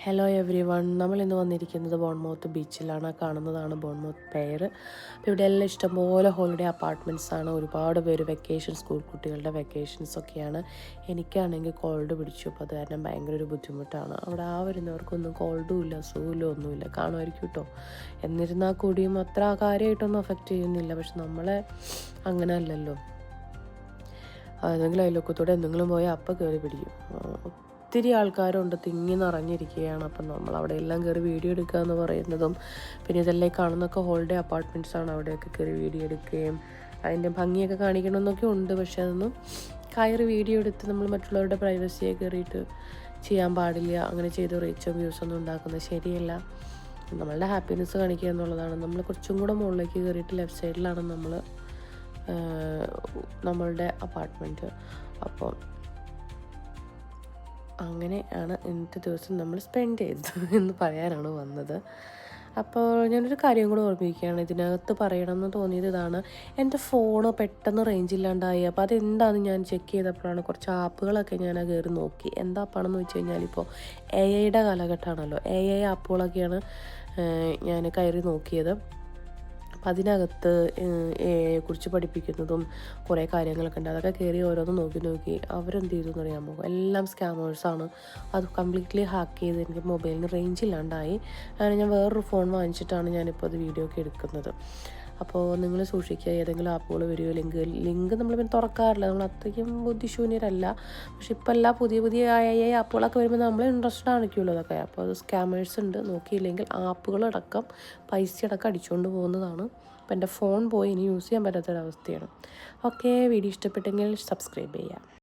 Hello every one, നമ്മളിന്ന് വന്നിരിക്കുന്നത് Bournemouth ബീച്ചിലാണ്. കാണുന്നതാണ് ബോൺമൗത്ത് പെയർ. അപ്പോൾ ഇവിടെ എല്ലാം ഇഷ്ടംപോലെ ഹോളിഡേ അപ്പാർട്ട്മെൻറ്റ്സ് ആണ്. ഒരുപാട് പേര് വെക്കേഷൻ, സ്കൂൾ കുട്ടികളുടെ വെക്കേഷൻസ് ഒക്കെയാണ്. എനിക്കാണെങ്കിൽ കോൾഡ് പിടിച്ചു. അപ്പോൾ അത് കാരണം ഭയങ്കര ഒരു ബുദ്ധിമുട്ടാണ്. അവിടെ വരുന്നവർക്കൊന്നും കോൾഡും ഇല്ല, അസുഖമില്ല, ഒന്നുമില്ല. കാണുമായിരിക്കും കേട്ടോ. എന്നിരുന്നാൽ കൂടിയും അത്ര കാര്യമായിട്ടൊന്നും അഫക്റ്റ് ചെയ്യുന്നില്ല. പക്ഷെ നമ്മളെ അങ്ങനെ അല്ലല്ലോ. ഏതെങ്കിലും അയൽവക്കത്തോടെ എന്തെങ്കിലും പോയാൽ അപ്പം കയറി പിടിക്കും. ഒത്തിരി ആൾക്കാരുണ്ട്, തിങ്ങി നിറഞ്ഞിരിക്കുകയാണ്. അപ്പം നമ്മൾ അവിടെ എല്ലാം കയറി വീഡിയോ എടുക്കുക എന്ന് പറയുന്നതും, പിന്നെ ഇതെല്ലാം കാണുന്നൊക്കെ ഹോളിഡേ അപ്പാർട്ട്മെൻറ്റ്സ് ആണ്. അവിടെയൊക്കെ കയറി വീഡിയോ എടുക്കുകയും അതിൻ്റെ ഭംഗിയൊക്കെ കാണിക്കണമെന്നൊക്കെ ഉണ്ട്. പക്ഷെ അതൊന്നും കയറി വീഡിയോ എടുത്ത് നമ്മൾ മറ്റുള്ളവരുടെ പ്രൈവസിയെ കയറിയിട്ട് ചെയ്യാൻ പാടില്ല. അങ്ങനെ ചെയ്ത് റീച്ചോ വ്യൂസൊന്നും ഉണ്ടാക്കുന്നത് ശരിയല്ല. നമ്മളുടെ ഹാപ്പിനെസ് കാണിക്കുക എന്നുള്ളതാണ്. നമ്മൾ കുറച്ചും കൂടെ മുകളിലേക്ക് കയറിയിട്ട് ലെഫ്റ്റ് സൈഡിലാണ് നമ്മളുടെ അപ്പാർട്ട്മെൻറ്റ്. അപ്പോൾ അങ്ങനെയാണ് ഇന്നത്തെ ദിവസം നമ്മൾ സ്പെൻഡ് ചെയ്തത് എന്ന് പറയാനാണ് വന്നത്. അപ്പോൾ ഞാനൊരു കാര്യം കൂടെ ഓർമ്മിക്കുകയാണ്. ഇതിനകത്ത് പറയണമെന്ന് തോന്നിയത് ഇതാണ്. എൻ്റെ ഫോണ് പെട്ടെന്ന് റേഞ്ച് ഇല്ലാണ്ടായി. അപ്പോൾ അതെന്താണെന്ന് ഞാൻ ചെക്ക് ചെയ്തപ്പോഴാണ് കുറച്ച് ആപ്പുകളൊക്കെ ഞാൻ കയറി നോക്കി. എന്താ ആപ്പാണെന്ന് വെച്ച് കഴിഞ്ഞാൽ, ഇപ്പോൾ AI കാലഘട്ടമാണല്ലോ. AI ആപ്പുകളൊക്കെയാണ് ഞാൻ കയറി നോക്കിയത്. അപ്പം അതിനകത്ത് AI പഠിപ്പിക്കുന്നതും കുറേ കാര്യങ്ങളൊക്കെ ഉണ്ട്. അതൊക്കെ കയറി ഓരോന്ന് നോക്കി അവരെന്ത് ചെയ്തു എന്ന് അറിയാമോ? എല്ലാം സ്കാമേഴ്സാണ്. അത് കംപ്ലീറ്റ്ലി ഹാക്ക് ചെയ്ത് എനിക്ക് മൊബൈലിന് റേഞ്ച് ഇല്ലാണ്ടായി. അങ്ങനെ ഞാൻ വേറൊരു ഫോൺ വാങ്ങിച്ചിട്ടാണ് ഞാനിപ്പോൾ അത് വീഡിയോ ഒക്കെ എടുക്കുന്നത്. അപ്പോൾ നിങ്ങൾ സൂക്ഷിക്കുക. ഏതെങ്കിലും ആപ്പുകൾ വരുമോ, ലിങ്ക് നമ്മൾ പിന്നെ തുറക്കാറില്ല. നമ്മൾ അത്രയ്ക്കും ബുദ്ധിശൂന്യരല്ല. പക്ഷെ ഇപ്പോൾ എല്ലാ പുതിയ AI ആപ്പുകളൊക്കെ വരുമ്പോൾ നമ്മൾ ഇൻട്രസ്റ്റ് കാണിക്കുമല്ലോ അതൊക്കെ. അപ്പോൾ അത് സ്കാമേഴ്സ് ഉണ്ട്. നോക്കിയില്ലെങ്കിൽ ആപ്പുകളടക്കം പൈസ അടക്കം അടിച്ചുകൊണ്ട് പോകുന്നതാണ്. അപ്പോൾ എൻ്റെ ഫോൺ പോയി ഇനി യൂസ് ചെയ്യാൻ പറ്റാത്തൊരവസ്ഥയാണ്. ഓക്കെ, വീഡിയോ ഇഷ്ടപ്പെട്ടെങ്കിൽ സബ്സ്ക്രൈബ് ചെയ്യാം.